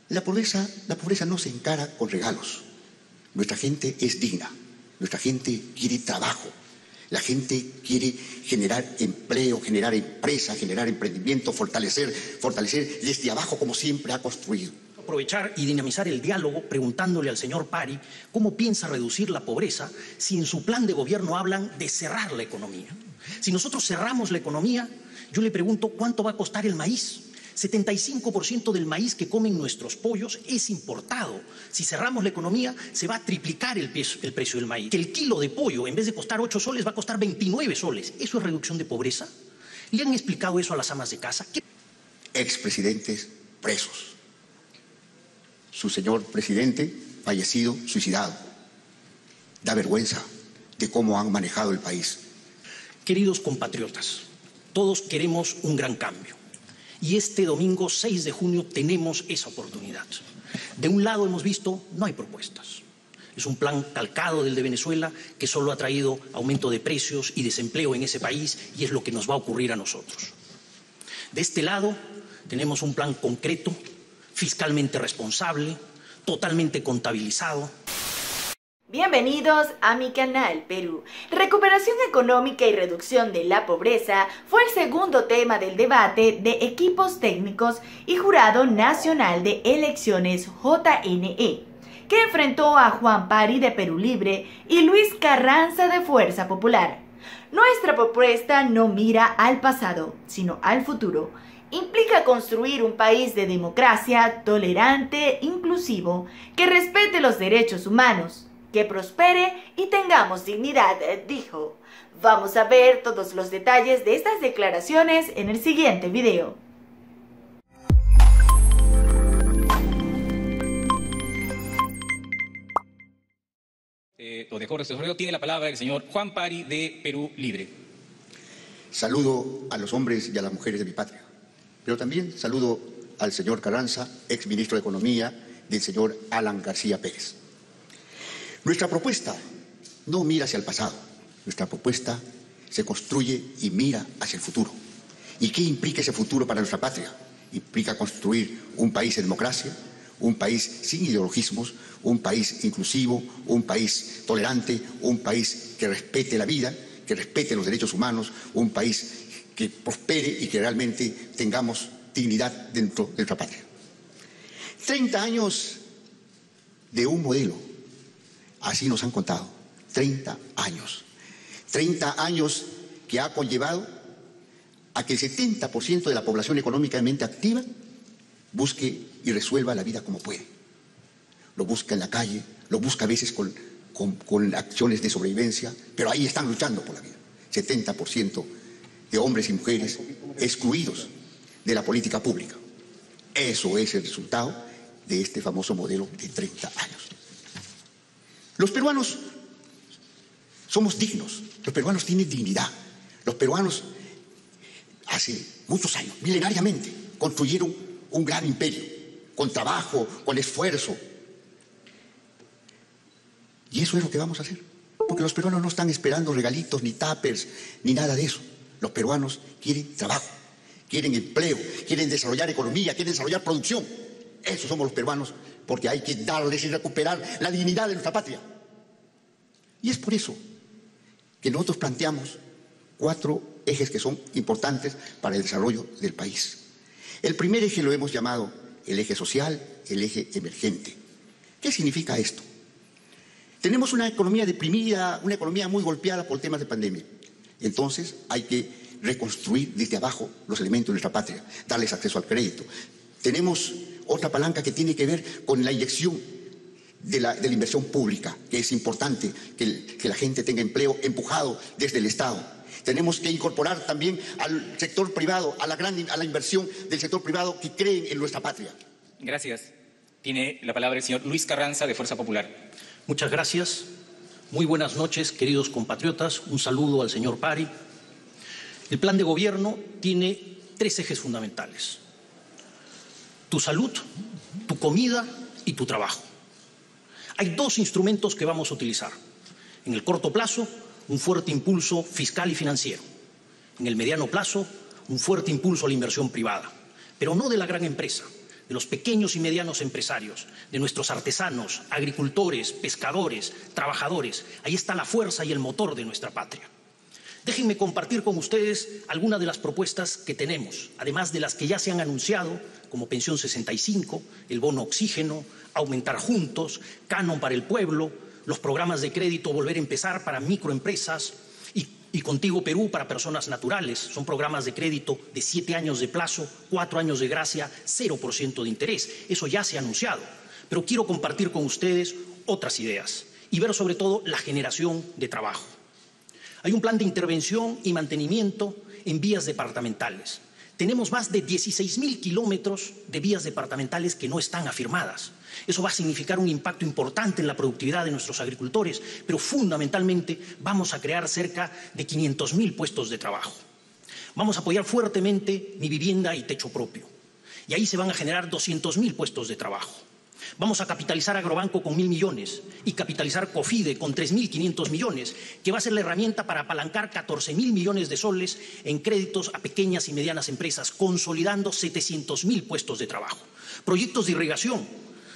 La pobreza no se encara con regalos. Nuestra gente es digna, nuestra gente quiere trabajo, la gente quiere generar empleo, generar empresa, generar emprendimiento, fortalecer desde abajo como siempre ha construido. Aprovechar y dinamizar el diálogo preguntándole al señor Pari cómo piensa reducir la pobreza si en su plan de gobierno hablan de cerrar la economía. Si nosotros cerramos la economía, yo le pregunto cuánto va a costar el maíz. 75% del maíz que comen nuestros pollos es importado. Si cerramos la economía, se va a triplicar el precio del maíz. Que el kilo de pollo, en vez de costar 8 soles, va a costar 29 soles. ¿Eso es reducción de pobreza? ¿Le han explicado eso a las amas de casa? Expresidentes presos. Su señor presidente fallecido, suicidado. Da vergüenza de cómo han manejado el país. Queridos compatriotas, todos queremos un gran cambio. Y este domingo 6 de junio tenemos esa oportunidad. De un lado hemos visto, no hay propuestas. Es un plan calcado del de Venezuela que solo ha traído aumento de precios y desempleo en ese país y es lo que nos va a ocurrir a nosotros. De este lado tenemos un plan concreto, fiscalmente responsable, totalmente contabilizado. Bienvenidos a mi canal Perú. Recuperación económica y reducción de la pobreza fue el segundo tema del debate de equipos técnicos y Jurado Nacional de Elecciones JNE, que enfrentó a Juan Pari de Perú Libre y Luis Carranza de Fuerza Popular. Nuestra propuesta no mira al pasado, sino al futuro. Implica construir un país de democracia tolerante, inclusivo, que respete los derechos humanos, que prospere y tengamos dignidad, dijo. Vamos a ver todos los detalles de estas declaraciones en el siguiente video. De Jorge Sobrero tiene la palabra el señor Juan Pari de Perú Libre. Saludo a los hombres y a las mujeres de mi patria, pero también saludo al señor Carranza, ex ministro de Economía, del señor Alan García Pérez. Nuestra propuesta no mira hacia el pasado, nuestra propuesta se construye y mira hacia el futuro. ¿Y qué implica ese futuro para nuestra patria? Implica construir un país en democracia, un país sin ideologismos, un país inclusivo, un país tolerante, un país que respete la vida, que respete los derechos humanos, un país que prospere y que realmente tengamos dignidad dentro de nuestra patria. 30 años de un modelo. Así nos han contado, 30 años. 30 años que ha conllevado a que el 70% de la población económicamente activa busque y resuelva la vida como puede. Lo busca en la calle, lo busca a veces con acciones de sobrevivencia, pero ahí están luchando por la vida. 70% de hombres y mujeres excluidos de la política pública. Eso es el resultado de este famoso modelo de 30 años. Los peruanos somos dignos, los peruanos tienen dignidad. Los peruanos hace muchos años, milenariamente, construyeron un gran imperio, con trabajo, con esfuerzo. Y eso es lo que vamos a hacer, porque los peruanos no están esperando regalitos, ni tuppers, ni nada de eso. Los peruanos quieren trabajo, quieren empleo, quieren desarrollar economía, quieren desarrollar producción. Esos somos los peruanos, porque hay que darles y recuperar la dignidad de nuestra patria. Y es por eso que nosotros planteamos 4 ejes que son importantes para el desarrollo del país. El primer eje lo hemos llamado el eje social, el eje emergente. ¿Qué significa esto? Tenemos una economía deprimida, una economía muy golpeada por temas de pandemia. Entonces hay que reconstruir desde abajo los elementos de nuestra patria, darles acceso al crédito. Tenemos otra palanca que tiene que ver con la inyección de la inversión pública, que es importante que la gente tenga empleo empujado desde el Estado. Tenemos que incorporar también al sector privado, a la inversión del sector privado que creen en nuestra patria. Gracias. Tiene la palabra el señor Luis Carranza de Fuerza Popular. Muchas gracias. Muy buenas noches, queridos compatriotas. Un saludo al señor Pari. El plan de gobierno tiene 3 ejes fundamentales: tu salud, tu comida y tu trabajo. Hay 2 instrumentos que vamos a utilizar. En el corto plazo, un fuerte impulso fiscal y financiero. En el mediano plazo, un fuerte impulso a la inversión privada, pero no de la gran empresa, de los pequeños y medianos empresarios, de nuestros artesanos, agricultores, pescadores, trabajadores. Ahí está la fuerza y el motor de nuestra patria. Déjenme compartir con ustedes algunas de las propuestas que tenemos, además de las que ya se han anunciado, como Pensión 65, el bono oxígeno, Aumentar Juntos, Canon para el Pueblo, los programas de crédito Volver a Empezar para microempresas y Contigo Perú para personas naturales. Son programas de crédito de 7 años de plazo, 4 años de gracia, 0% de interés. Eso ya se ha anunciado. Pero quiero compartir con ustedes otras ideas y ver sobre todo la generación de trabajo. Hay un plan de intervención y mantenimiento en vías departamentales. Tenemos más de 16.000 kilómetros de vías departamentales que no están afirmadas. Eso va a significar un impacto importante en la productividad de nuestros agricultores, pero fundamentalmente vamos a crear cerca de 500.000 puestos de trabajo. Vamos a apoyar fuertemente Mi Vivienda y Techo Propio. Y ahí se van a generar 200.000 puestos de trabajo. Vamos a capitalizar Agrobanco con 1.000 millones y capitalizar COFIDE con 3.500 millones, que va a ser la herramienta para apalancar 14.000 millones de soles en créditos a pequeñas y medianas empresas, consolidando 700.000 puestos de trabajo. Proyectos de irrigación,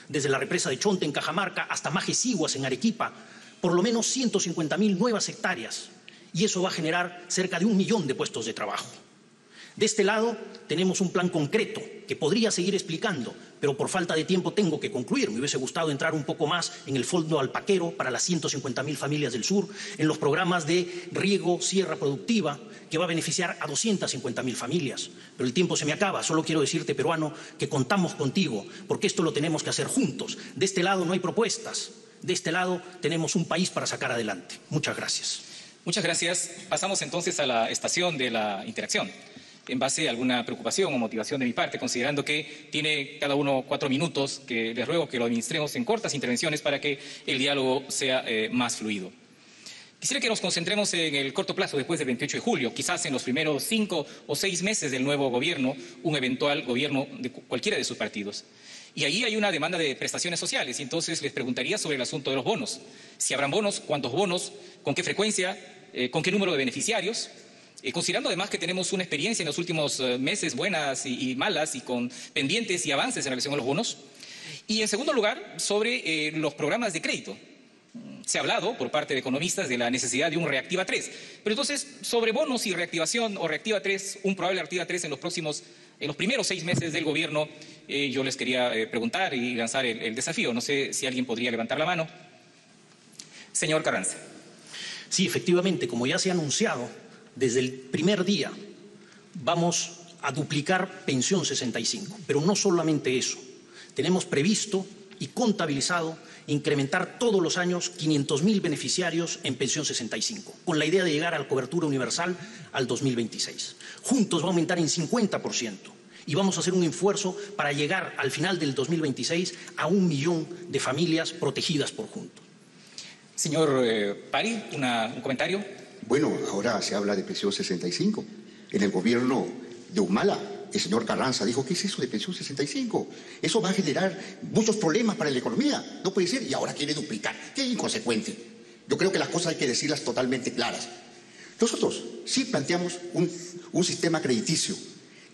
desde la represa de Chonte en Cajamarca hasta Majesiguas en Arequipa, por lo menos 150.000 nuevas hectáreas, y eso va a generar cerca de 1 millón de puestos de trabajo. De este lado tenemos un plan concreto que podría seguir explicando, pero por falta de tiempo tengo que concluir. Me hubiese gustado entrar un poco más en el fondo alpaquero para las 150.000 familias del sur, en los programas de riego, sierra productiva, que va a beneficiar a 250.000 familias. Pero el tiempo se me acaba. Solo quiero decirte, peruano, que contamos contigo, porque esto lo tenemos que hacer juntos. De este lado no hay propuestas. De este lado tenemos un país para sacar adelante. Muchas gracias. Muchas gracias. Pasamos entonces a la estación de la interacción. En base a alguna preocupación o motivación de mi parte, considerando que tiene cada uno 4 minutos, que les ruego que lo administremos en cortas intervenciones para que el diálogo sea más fluido. Quisiera que nos concentremos en el corto plazo después del 28 de julio, quizás en los primeros 5 o 6 meses del nuevo gobierno, un eventual gobierno de cualquiera de sus partidos. Y ahí hay una demanda de prestaciones sociales, y entonces les preguntaría sobre el asunto de los bonos. Si habrán bonos, cuántos bonos, con qué frecuencia, con qué número de beneficiarios. Considerando además que tenemos una experiencia en los últimos meses buenas y malas y con pendientes y avances en relación a los bonos. Y en segundo lugar, sobre los programas de crédito. Se ha hablado por parte de economistas de la necesidad de un Reactiva 3. Pero entonces, sobre bonos y reactivación o Reactiva 3, un probable Reactiva 3 en los primeros 6 meses del gobierno, yo les quería preguntar y lanzar el desafío. No sé si alguien podría levantar la mano. Señor Carranza. Sí, efectivamente, como ya se ha anunciado, desde el primer día vamos a duplicar Pensión 65, pero no solamente eso. Tenemos previsto y contabilizado incrementar todos los años 500.000 beneficiarios en Pensión 65, con la idea de llegar a la cobertura universal al 2026. Juntos va a aumentar en 50% y vamos a hacer un esfuerzo para llegar al final del 2026 a 1 millón de familias protegidas por Juntos. Señor Pari, un comentario. Bueno, ahora se habla de Pensión 65. En el gobierno de Humala, el señor Carranza dijo, ¿qué es eso de Pensión 65? Eso va a generar muchos problemas para la economía. No puede ser. Y ahora quiere duplicar. ¡Qué inconsecuente! Yo creo que las cosas hay que decirlas totalmente claras. Nosotros sí planteamos un sistema crediticio,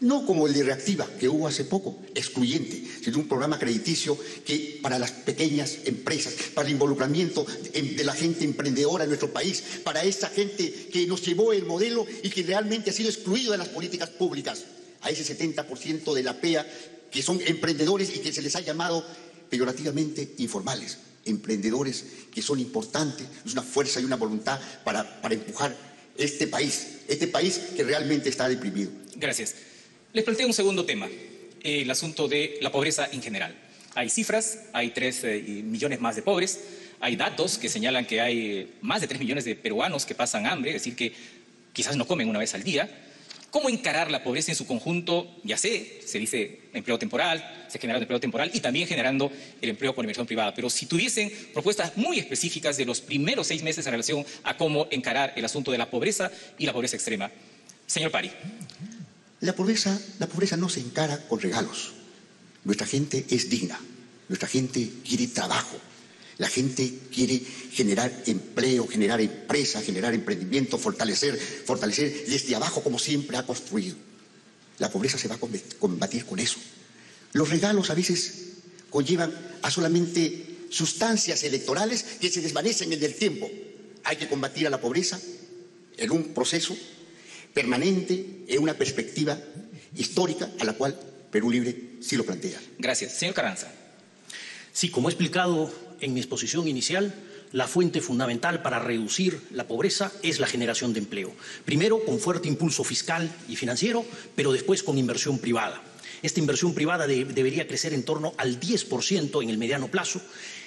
no como el de Reactiva, que hubo hace poco, excluyente, sino un programa crediticio que para las pequeñas empresas, para el involucramiento de la gente emprendedora en nuestro país, para esa gente que nos llevó el modelo y que realmente ha sido excluido de las políticas públicas, a ese 70% de la PEA que son emprendedores y que se les ha llamado peyorativamente informales, emprendedores que son importantes, es una fuerza y una voluntad para empujar este país que realmente está deprimido. Gracias. Les planteo un segundo tema, el asunto de la pobreza en general. Hay cifras, hay 3 millones más de pobres, hay datos que señalan que hay más de 3 millones de peruanos que pasan hambre, es decir, que quizás no comen una vez al día. ¿Cómo encarar la pobreza en su conjunto? Ya sé, se dice empleo temporal, se genera el empleo temporal y también generando el empleo por inversión privada. Pero si tuviesen propuestas muy específicas de los primeros 6 meses en relación a cómo encarar el asunto de la pobreza y la pobreza extrema. Señor Pari. La pobreza no se encara con regalos. Nuestra gente es digna, nuestra gente quiere trabajo, la gente quiere generar empleo, generar empresa, generar emprendimiento, fortalecer desde abajo como siempre ha construido. La pobreza se va a combatir con eso. Los regalos a veces conllevan a solamente sustancias electorales que se desvanecen en el tiempo. Hay que combatir a la pobreza en un proceso permanente, en una perspectiva histórica a la cual Perú Libre sí lo plantea. Gracias. Señor Carranza. Sí, como he explicado en mi exposición inicial, la fuente fundamental para reducir la pobreza es la generación de empleo. Primero, con fuerte impulso fiscal y financiero, pero después con inversión privada. Esta inversión privada debería crecer en torno al 10% en el mediano plazo.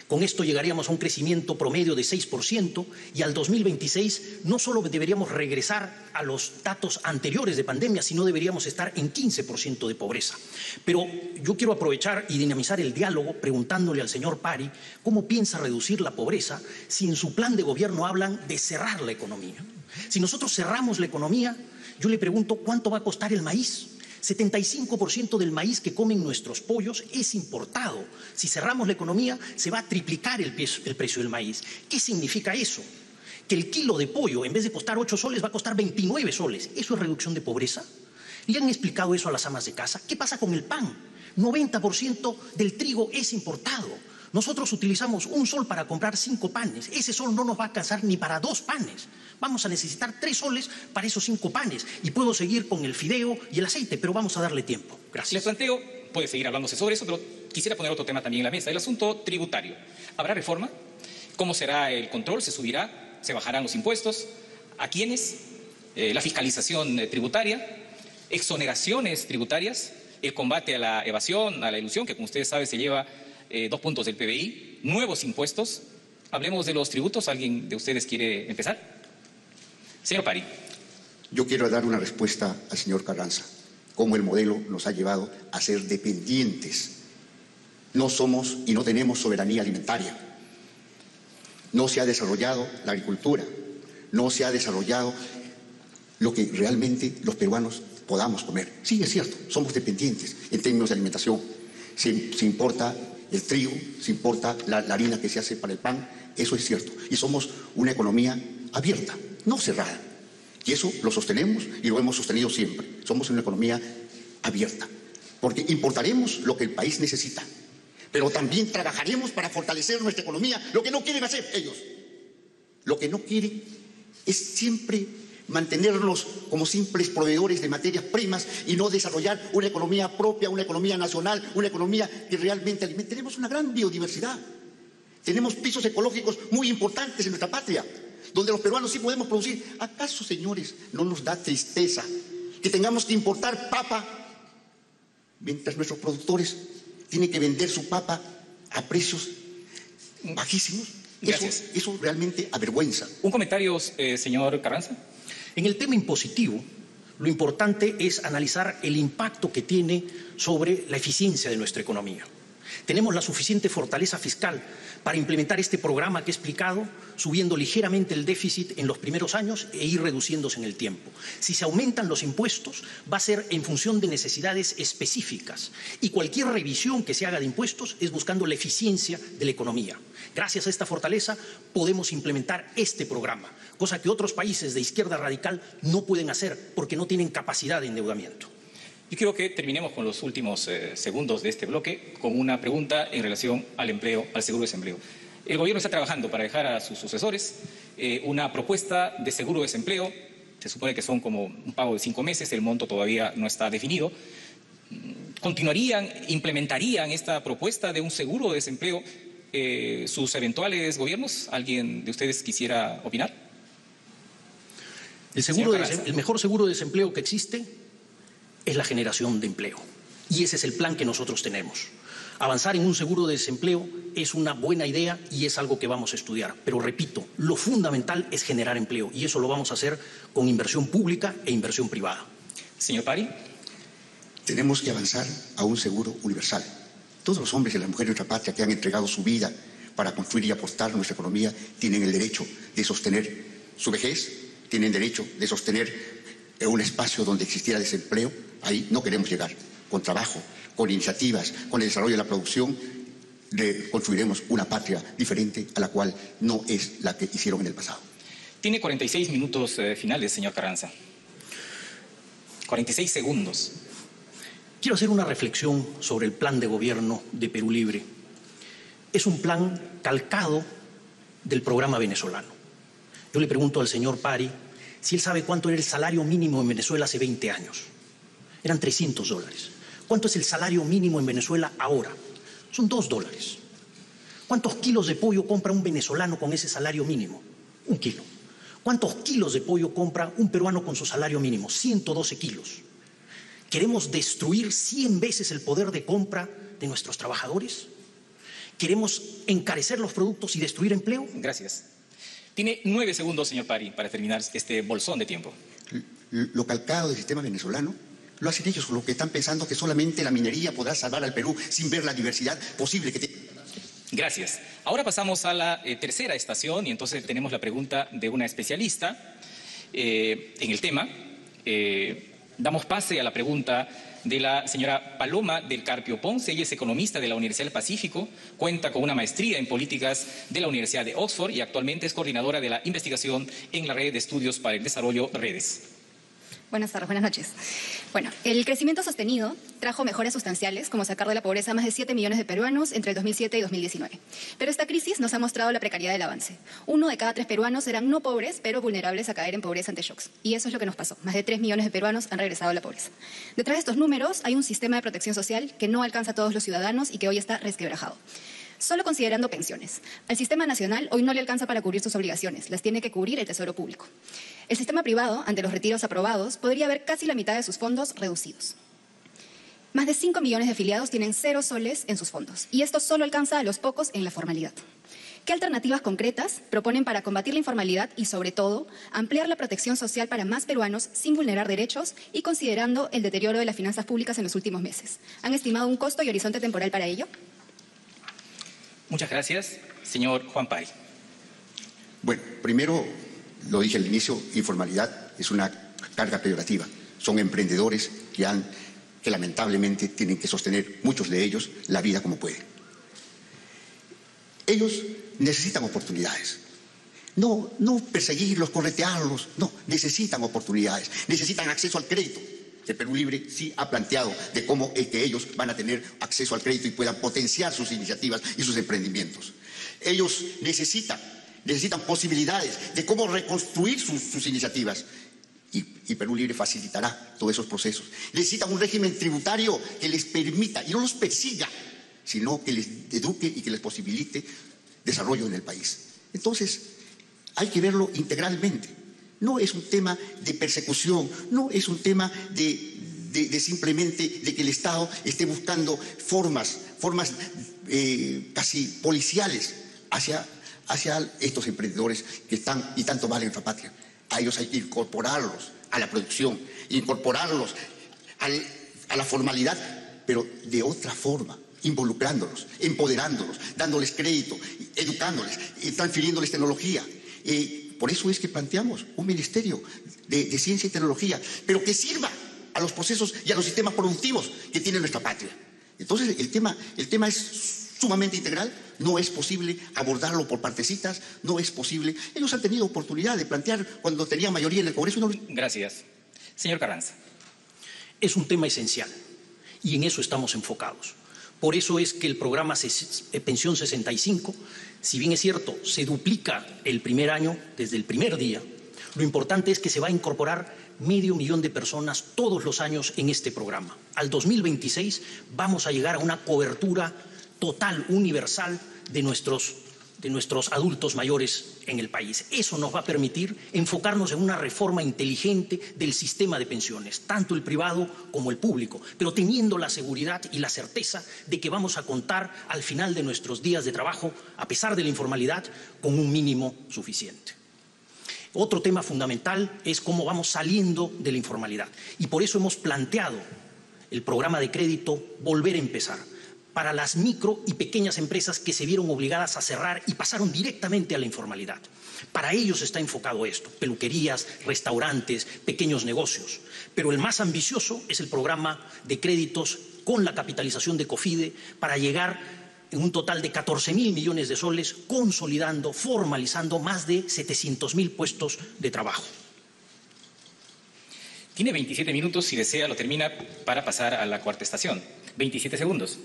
Con esto llegaríamos a un crecimiento promedio de 6% y al 2026 no solo deberíamos regresar a los datos anteriores de pandemia, sino deberíamos estar en 15% de pobreza. Pero yo quiero aprovechar y dinamizar el diálogo preguntándole al señor Pari cómo piensa reducir la pobreza si en su plan de gobierno hablan de cerrar la economía. Si nosotros cerramos la economía, yo le pregunto ¿cuánto va a costar el maíz? 75% del maíz que comen nuestros pollos es importado. Si cerramos la economía, se va a triplicar el precio del maíz. ¿Qué significa eso? Que el kilo de pollo, en vez de costar 8 soles, va a costar 29 soles. ¿Eso es reducción de pobreza? ¿Le han explicado eso a las amas de casa? ¿Qué pasa con el pan? 90% del trigo es importado. Nosotros utilizamos 1 sol para comprar 5 panes. Ese sol no nos va a alcanzar ni para 2 panes. Vamos a necesitar 3 soles para esos 5 panes. Y puedo seguir con el fideo y el aceite, pero vamos a darle tiempo. Gracias. Les planteo, puede seguir hablándose sobre eso, pero quisiera poner otro tema también en la mesa, el asunto tributario. ¿Habrá reforma? ¿Cómo será el control? ¿Se subirá? ¿Se bajarán los impuestos? ¿A quiénes? La fiscalización tributaria, exoneraciones tributarias, el combate a la evasión, a la ilusión, que como ustedes saben se lleva 2 puntos del PBI, nuevos impuestos. Hablemos de los tributos. ¿Alguien de ustedes quiere empezar? Señor Pari. Yo quiero dar una respuesta al señor Carranza. Cómo el modelo nos ha llevado a ser dependientes. No somos y no tenemos soberanía alimentaria. No se ha desarrollado la agricultura. No se ha desarrollado lo que realmente los peruanos podamos comer. Sí, es cierto, somos dependientes en términos de alimentación. Se importa el trigo, se importa la harina que se hace para el pan, eso es cierto. Y somos una economía abierta, no cerrada. Y eso lo sostenemos y lo hemos sostenido siempre. Somos una economía abierta, porque importaremos lo que el país necesita, pero también trabajaremos para fortalecer nuestra economía, lo que no quieren hacer ellos. Lo que no quieren es siempre mantenernos como simples proveedores de materias primas y no desarrollar una economía propia, una economía nacional, una economía que realmente alimente. Tenemos una gran biodiversidad. Tenemos pisos ecológicos muy importantes en nuestra patria, donde los peruanos sí podemos producir. ¿Acaso, señores, no nos da tristeza que tengamos que importar papa mientras nuestros productores tienen que vender su papa a precios bajísimos? Eso realmente avergüenza. ¿Un comentario, señor Carranza? En el tema impositivo, lo importante es analizar el impacto que tiene sobre la eficiencia de nuestra economía. Tenemos la suficiente fortaleza fiscal para implementar este programa que he explicado, subiendo ligeramente el déficit en los primeros años e ir reduciéndose en el tiempo. Si se aumentan los impuestos, va a ser en función de necesidades específicas y cualquier revisión que se haga de impuestos es buscando la eficiencia de la economía. Gracias a esta fortaleza podemos implementar este programa, cosa que otros países de izquierda radical no pueden hacer porque no tienen capacidad de endeudamiento. Yo quiero que terminemos con los últimos segundos de este bloque con una pregunta en relación al empleo, al seguro de desempleo. El gobierno está trabajando para dejar a sus sucesores una propuesta de seguro de desempleo. Se supone que son como un pago de 5 meses, el monto todavía no está definido. ¿Continuarían, implementarían esta propuesta de un seguro de desempleo sus eventuales gobiernos? ¿Alguien de ustedes quisiera opinar? El mejor seguro de desempleo que existe es la generación de empleo. Y ese es el plan que nosotros tenemos. Avanzar en un seguro de desempleo es una buena idea y es algo que vamos a estudiar. Pero repito, lo fundamental es generar empleo y eso lo vamos a hacer con inversión pública e inversión privada. Señor Pari. Tenemos que avanzar a un seguro universal. Todos los hombres y las mujeres de nuestra patria que han entregado su vida para construir y aportar nuestra economía tienen el derecho de sostener su vejez, tienen derecho de sostener un espacio donde existiera desempleo. Ahí no queremos llegar. Con trabajo, con iniciativas, con el desarrollo de la producción, construiremos una patria diferente a la cual no es la que hicieron en el pasado. Tiene 46 minutos finales, señor Carranza. 46 segundos. Quiero hacer una reflexión sobre el plan de gobierno de Perú Libre. Es un plan calcado del programa venezolano. Yo le pregunto al señor Pari si él sabe cuánto era el salario mínimo en Venezuela hace 20 años. Eran $300. ¿Cuánto es el salario mínimo en Venezuela ahora? Son $2. ¿Cuántos kilos de pollo compra un venezolano con ese salario mínimo? 1 kilo. ¿Cuántos kilos de pollo compra un peruano con su salario mínimo? 112 kilos. ¿Queremos destruir 100 veces el poder de compra de nuestros trabajadores? ¿Queremos encarecer los productos y destruir empleo? Gracias. Tiene 9 segundos, señor Pari, para terminar este bolsón de tiempo. Lo calcado del sistema venezolano lo hacen ellos, con lo que están pensando que solamente la minería podrá salvar al Perú sin ver la diversidad posible que tiene. Gracias. Ahora pasamos a la tercera estación y entonces tenemos la pregunta de una especialista en el tema. Damos pase a la pregunta de la señora Paloma del Carpio Ponce. Ella es economista de la Universidad del Pacífico, cuenta con una maestría en políticas de la Universidad de Oxford y actualmente es coordinadora de la investigación en la Red de Estudios para el Desarrollo Redes. Buenas tardes, buenas noches. Bueno, el crecimiento sostenido trajo mejoras sustanciales, como sacar de la pobreza a más de 7 millones de peruanos entre el 2007 y 2019. Pero esta crisis nos ha mostrado la precariedad del avance. 1 de cada 3 peruanos eran no pobres, pero vulnerables a caer en pobreza ante shocks. Y eso es lo que nos pasó. Más de 3 millones de peruanos han regresado a la pobreza. Detrás de estos números hay un sistema de protección social que no alcanza a todos los ciudadanos y que hoy está resquebrajado. Solo considerando pensiones. Al sistema nacional hoy no le alcanza para cubrir sus obligaciones, las tiene que cubrir el Tesoro Público. El sistema privado, ante los retiros aprobados, podría ver casi la mitad de sus fondos reducidos. Más de 5 millones de afiliados tienen 0 soles en sus fondos, y esto solo alcanza a los pocos en la formalidad. ¿Qué alternativas concretas proponen para combatir la informalidad y, sobre todo, ampliar la protección social para más peruanos sin vulnerar derechos y considerando el deterioro de las finanzas públicas en los últimos meses? ¿Han estimado un costo y horizonte temporal para ello? Muchas gracias. Señor Juan Pari. Bueno, primero, lo dije al inicio, informalidad es una carga peyorativa. Son emprendedores que lamentablemente tienen que sostener, muchos de ellos, la vida como pueden. Ellos necesitan oportunidades. No perseguirlos, corretearlos, no, necesitan oportunidades, necesitan acceso al crédito. El Perú Libre sí ha planteado de cómo es que ellos van a tener acceso al crédito y puedan potenciar sus iniciativas y sus emprendimientos. Ellos necesitan posibilidades de cómo reconstruir sus iniciativas y Perú Libre facilitará todos esos procesos. Necesitan un régimen tributario que les permita y no los persiga, sino que les eduque y que les posibilite desarrollo en el país. Entonces, hay que verlo integralmente. No es un tema de persecución, no es un tema de simplemente de que el Estado esté buscando formas casi policiales hacia estos emprendedores que están y tanto valen nuestra patria. A ellos hay que incorporarlos a la producción, incorporarlos a la formalidad, pero de otra forma, involucrándolos, empoderándolos, dándoles crédito, educándoles, transfiriéndoles tecnología. Por eso es que planteamos un ministerio de ciencia y tecnología, pero que sirva a los procesos y a los sistemas productivos que tiene nuestra patria. Entonces, el tema es sumamente integral, no es posible abordarlo por partecitas, no es posible. Ellos han tenido oportunidad de plantear cuando tenían mayoría en el Congreso. Gracias. Señor Carranza. Es un tema esencial y en eso estamos enfocados. Por eso es que el programa Pensión 65, si bien es cierto, se duplica el primer año, desde el primer día, lo importante es que se va a incorporar 500.000 de personas todos los años en este programa. Al 2026 vamos a llegar a una cobertura total, universal, de nuestros adultos mayores en el país. Eso nos va a permitir enfocarnos en una reforma inteligente del sistema de pensiones, tanto el privado como el público, pero teniendo la seguridad y la certeza de que vamos a contar al final de nuestros días de trabajo, a pesar de la informalidad, con un mínimo suficiente. Otro tema fundamental es cómo vamos saliendo de la informalidad y por eso hemos planteado el programa de crédito Volver a Empezar, para las micro y pequeñas empresas que se vieron obligadas a cerrar y pasaron directamente a la informalidad. Para ellos está enfocado esto, peluquerías, restaurantes, pequeños negocios. Pero el más ambicioso es el programa de créditos con la capitalización de COFIDE para llegar en un total de 14.000 millones de soles, consolidando, formalizando más de 700.000 puestos de trabajo. Tiene 27 minutos, si desea lo termina para pasar a la cuarta estación. 27 segundos.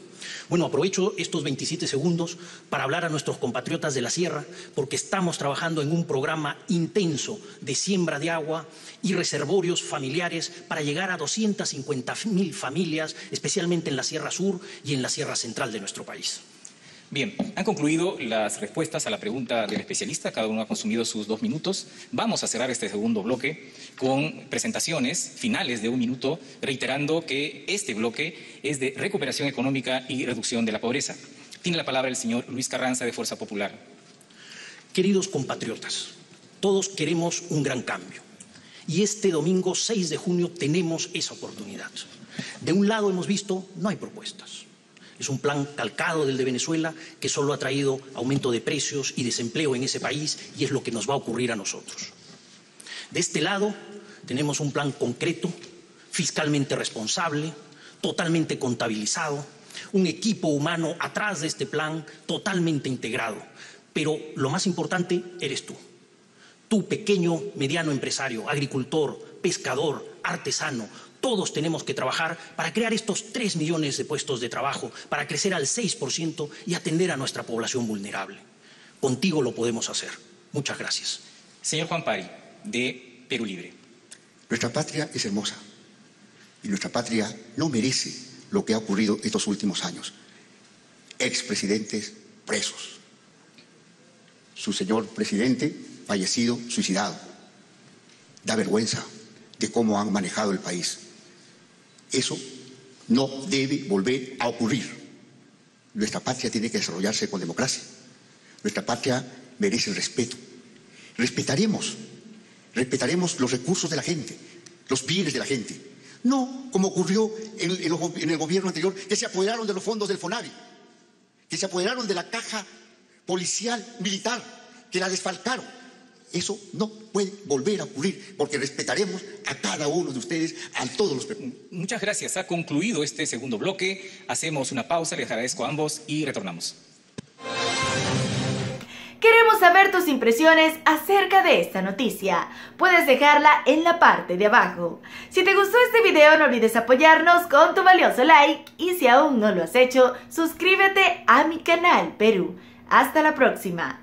Bueno, aprovecho estos 27 segundos para hablar a nuestros compatriotas de la sierra, porque estamos trabajando en un programa intenso de siembra de agua y reservorios familiares para llegar a 250.000 familias, especialmente en la Sierra Sur y en la Sierra Central de nuestro país. Bien, han concluido las respuestas a la pregunta del especialista. Cada uno ha consumido sus 2 minutos. Vamos a cerrar este segundo bloque con presentaciones finales de 1 minuto, reiterando que este bloque es de recuperación económica y reducción de la pobreza. Tiene la palabra el señor Luis Carranza, de Fuerza Popular. Queridos compatriotas, todos queremos un gran cambio. Y este domingo 6 de junio tenemos esa oportunidad. De un lado hemos visto, no hay propuestas. Es un plan calcado del de Venezuela que solo ha traído aumento de precios y desempleo en ese país, y es lo que nos va a ocurrir a nosotros. De este lado tenemos un plan concreto, fiscalmente responsable, totalmente contabilizado, un equipo humano atrás de este plan totalmente integrado. Pero lo más importante eres tú. Tú, pequeño, mediano empresario, agricultor, pescador, artesano. Todos tenemos que trabajar para crear estos 3 millones de puestos de trabajo, para crecer al 6% y atender a nuestra población vulnerable. Contigo lo podemos hacer. Muchas gracias. Señor Juan Pari, de Perú Libre. Nuestra patria es hermosa y nuestra patria no merece lo que ha ocurrido estos últimos años. Expresidentes presos. Su señor presidente fallecido, suicidado. Da vergüenza de cómo han manejado el país. Eso no debe volver a ocurrir. Nuestra patria tiene que desarrollarse con democracia. Nuestra patria merece el respeto. Respetaremos los recursos de la gente, los bienes de la gente. No como ocurrió en el gobierno anterior, que se apoderaron de los fondos del FONAVI, que se apoderaron de la caja policial militar, que la desfalcaron. Eso no puede volver a ocurrir, porque respetaremos a cada uno de ustedes, a todos los peruanos. Muchas gracias. Ha concluido este segundo bloque. Hacemos una pausa, les agradezco a ambos y retornamos. Queremos saber tus impresiones acerca de esta noticia. Puedes dejarla en la parte de abajo. Si te gustó este video, no olvides apoyarnos con tu valioso like. Y si aún no lo has hecho, suscríbete a mi canal Perú. Hasta la próxima.